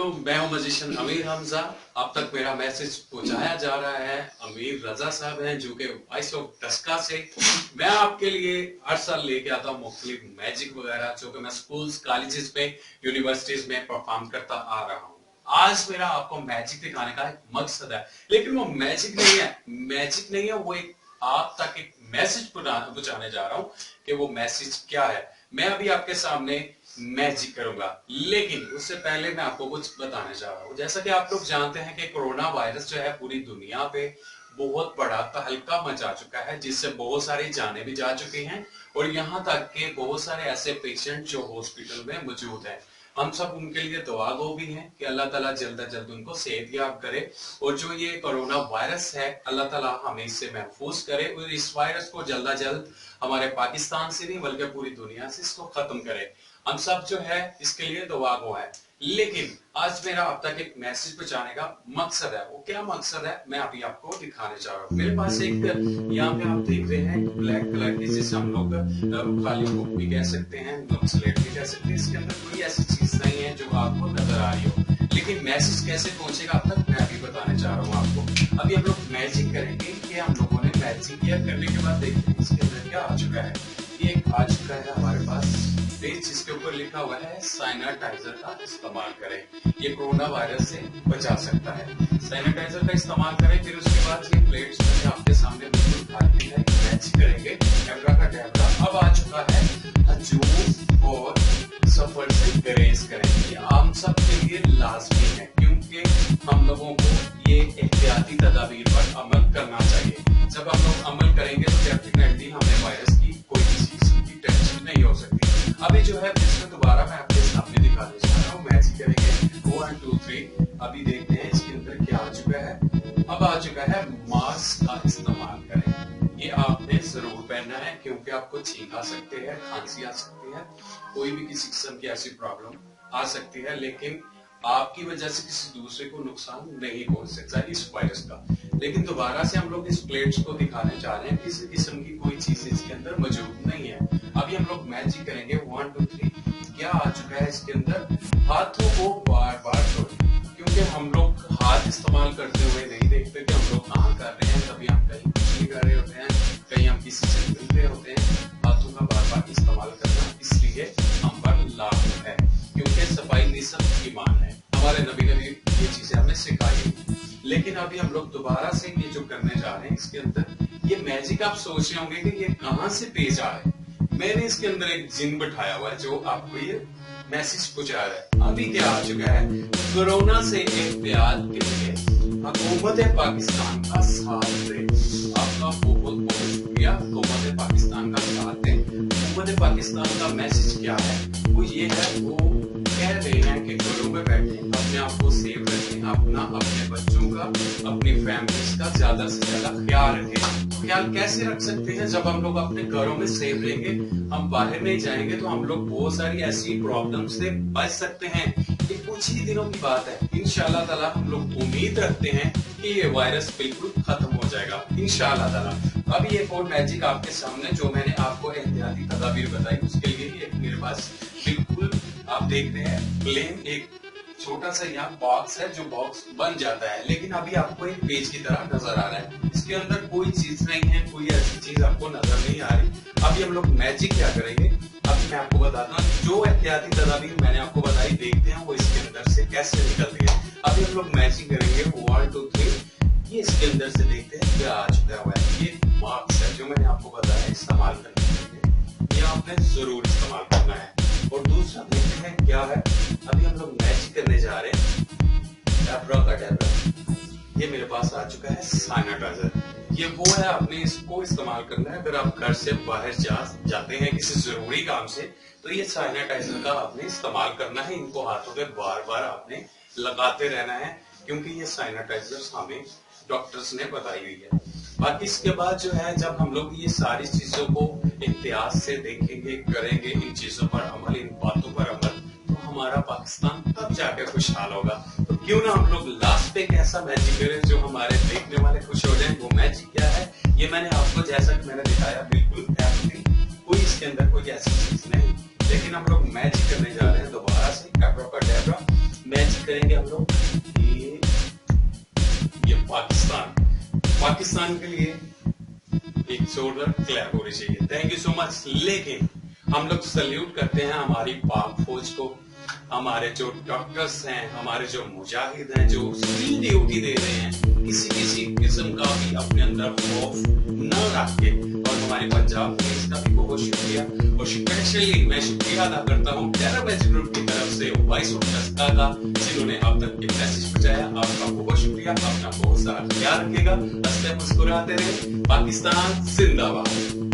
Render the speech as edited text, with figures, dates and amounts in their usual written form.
मैं हूं मजिशियन अमीर हमजा। अब तक मेरा मैसेज पहुंचाया जा रहा है। अमीर रजा साहब हैं जो कि वॉइस ऑफ टस्का से। मैं आपके लिए हर साल लेके आता हूं मुख्तलिफ मैजिक वगैरह जो कि मैं स्कूल्स, कॉलेजेस में, यूनिवर्सिटीज में परफॉर्म करता आ रहा हूं। आज मेरा आपको मैजिक दिखाने का एक मकसद है, लेकिन वो मैजिक नहीं है, वो एक आप तक एक मैसेज पहुंचाने जा रहा हूं कि वो मैसेज क्या है। मैं अभी आपके सामने मैजिक करूंगा, लेकिन उससे पहले मैं आपको कुछ बताने जा रहा हूं। जैसा कि आप लोग जानते हैं कि कोरोना वायरस जो है पूरी दुनिया पे बहुत बड़ा तहलका मचा चुका है, जिससे बहुत सारी जानें भी जा चुकी हैं और यहाँ तक कि बहुत सारे ऐसे पेशेंट जो हॉस्पिटल में मौजूद हैं। हम सब उनके लिए दुआ गो भी हैं कि अल्लाह ताला जल्द से जल्द उनको सेहतयाब करे और जो ये कोरोना वायरस है अल्लाह ताला हमें इससे महफूज करे और इस वायरस को जल्द से जल्द हमारे पाकिस्तान से नहीं बल्कि पूरी दुनिया से इसको खत्म करे। हम सब जो है इसके लिए दुआ गो है। लेकिन आज मेरा अब तक एक मैसेज पहुंचाने का मकसद है। वो क्या मकसद है मैं अभी आपको दिखाने जा रहा हूँ। मेरे पास एक यहाँ पे आप देख रहे हैं ब्लैक कलर की, जिसे हम लोग खाली बुक भी कह सकते हैं, स्लेट भी कह सकते हैं। इसके अंदर कोई ऐसी चीज नहीं है जो आपको नजर आ रही हो, लेकिन मैसेज कैसे पहुंचेगा अब तक मैं अभी बताने जा रहा हूँ आपको। अभी हम लोग मैजिक करेंगे कि हम लोगों ने मैजिक किया, करने के बाद देखते हैं इसके अंदर क्या आ चुका है। ये आ चुका है हमारे पास पेज, जिसके ऊपर लिखा हुआ है सैनिटाइजर का इस्तेमाल करें, ये कोरोना वायरस से बचा सकता है। सैनिटाइजर का इस्तेमाल करें। फिर उसके बाद ये प्लेट्स मैंने आपके सामने बिल्कुल खाली है, मैच करेंगे डेब्रा का डेब्रा। अब आ चुका है हजूम और सफर से ग्रेस करेंगे। ये आम सब के लिए लाजमी है क्योंकि हम लोगों को ये एहतियाती तदाबीर पर अमल करना चाहिए। जब हम लोग अमल करेंगे तो डेफिनेटली हमें वायरस की कोई किसी की टेंशन नहीं हो सकती। अभी जो है इसमें दोबारा मैं आपके सामने दिखाने जा रहा हूँ। मैजिक करेंगे 1 2 3। अभी देखते हैं इसके अंदर क्या आ चुका है। अब आ चुका है मास्क का इस्तेमाल करें। ये आपने जरूर पहनना है क्योंकि आपको छींक आ सकते हैं, खांसी आ सकती है, कोई भी किसी किस्म की ऐसी प्रॉब्लम आ सकती है, लेकिन आपकी वजह से किसी दूसरे को नुकसान नहीं पहुंच सकता इस वायरस का। लेकिन दोबारा से हम लोग इस प्लेट्स को दिखाने जा रहे हैं, किसी किस्म की कोई चीज इसके अंदर मौजूद नहीं है। अभी हम लोग मैजिक करेंगे 1 2 3। क्या आ चुका है इसके अंदर? हाथों को बार बार धोएं, क्योंकि हम लोग हाथ इस्तेमाल करते हुए नहीं देखते कि हम लोग कहाँ कर रहे हैं। कभी हम कहीं कुछ नहीं कर रहे होते हैं, कहीं हम किसी से मिल रहे होते हैं। हाथों का बार बार इस्तेमाल करना इसलिए हम पर लागू है क्योंकि सफाई निस्सत ईमान है। हमारे नबी ने भी ये चीजें हमें सिखाई। लेकिन अभी हम लोग दोबारा से ये जो करने जा रहे हैं इसके अंदर ये मैजिक, आप सोच रहे होंगे कि ये कहां से पेज आ रहा है। मैंने इसके अंदर एक जिन बिठाया हुआ है जो आपको ये मैसेज पहुंचा रहा है। अभी क्या आ चुका है? कोरोना से एहतियात के लिए हुकूमत पाकिस्तान का साथ दे। आपका बहुत बहुत शुक्रिया हुकूमत पाकिस्तान का साथ दे। हुकूमत पाकिस्तान का मैसेज क्या है? वो ये है, वो कह रहे हैं कि घरों में बैठे अपने आप को सेफ रखें, अपना, अपने बच्चों का, अपनी फैमिलीज का ज्यादा से ज्यादा ख्याल रखें। तो ख्याल कैसे रख सकते हैं? जब हम लोग अपने घरों में सेफ रहेंगे, हम बाहर नहीं जाएंगे तो हम लोग बहुत सारी ऐसी प्रॉब्लम से बच सकते हैं। ये कुछ ही दिनों की बात है। इंशाल्लाह ताला हम लोग उम्मीद रखते हैं कि ये वायरस बिल्कुल खत्म हो जाएगा इंशाल्लाह ताला। अभी एक और मैजिक आपके सामने जो मैंने आपको एहतियाती तदाबीर बताई, उसके लिए एक मेरे पास बिल्कुल आप देख रहे हैं प्लेन एक छोटा सा यहाँ बॉक्स है जो बॉक्स बन जाता है, लेकिन अभी आपको एक पेज की तरह नजर आ रहा है। इसके अंदर कोई चीज नहीं है, कोई ऐसी चीज आपको नजर नहीं आ रही। अभी हम लोग मैजिक क्या करेंगे अभी मैं आपको बताता हूँ। जो एहतियाती तदाबीर मैंने आपको बताई, देखते हैं वो इसके अंदर से कैसे निकलती है। अभी हम लोग मैजिक करेंगे 1 2 3। ये इसके अंदर से देखते हैं क्या आ चुका हुआ है। ये मास्क है जो मैंने आपको बताया इस्तेमाल करने के लिए, ये आपने जरूर इस्तेमाल करना है। और दूसरा देखते हैं क्या है। अभी हम लोग मैजिक करने जा रहे हैं डेब्रा का डेब्रा। ये मेरे पास आ चुका है सैनिटाइजर। ये वो है, आपने इसको इस्तेमाल करना है अगर आप घर से बाहर जाते हैं किसी जरूरी काम से, तो ये सैनिटाइजर का आपने इस्तेमाल करना है। इनको हाथों पे बार बार आपने लगाते रहना है क्योंकि ये सैनिटाइजर हमें डॉक्टर्स ने बताई हुई है। बाकी इसके बाद जो है जब हम लोग ये सारी चीजों को इम्तियाज से देखेंगे, करेंगे इन चीजों पर अमल, इन बातों पर अमल, तो हमारा पाकिस्तान तब जाके खुशहाल होगा। तो क्यों ना हम लोग लास्ट पे एक ऐसा मैजिक करें जो हमारे देखने वाले खुश हो जाए। वो मैजिक क्या है ये मैंने आपको जैसा कि मैंने दिखाया बिल्कुल कोई इसके अंदर कोई ऐसी चीज नहीं, लेकिन हम लोग मैजिक करने जा रहे हैं दोबारा से डेब्रा का डेब्रा। मैच करेंगे हम लोग। ये पाकिस्तान के लिए एक जोरदार क्लैप होनी चाहिए। Thank you so much. लेकिन हम लोग सल्यूट करते हैं हमारी पाक फौज को, हमारे जो डॉक्टर्स हैं, हमारे जो मुजाहिद हैं, जो फ्री ड्यूटी दे रहे हैं, किसी किस्म का भी अपने अंदर खौफ न रख के। और हमारे पंजाब पुलिस का भी बहुत शुक्रिया, और स्पेशली मैं शुक्रिया अदा करता हूँ टेरर मैजिक ग्रुप की तरफ से वॉइस ऑफ टस्का का, जिन्होंने अब तक ये मैसेज पहुंचाया। आपका बहुत शुक्रिया। अपना बहुत सारा ख्याल रखिएगा, हंसते मुस्कुराते रहे। पाकिस्तान जिंदाबाद।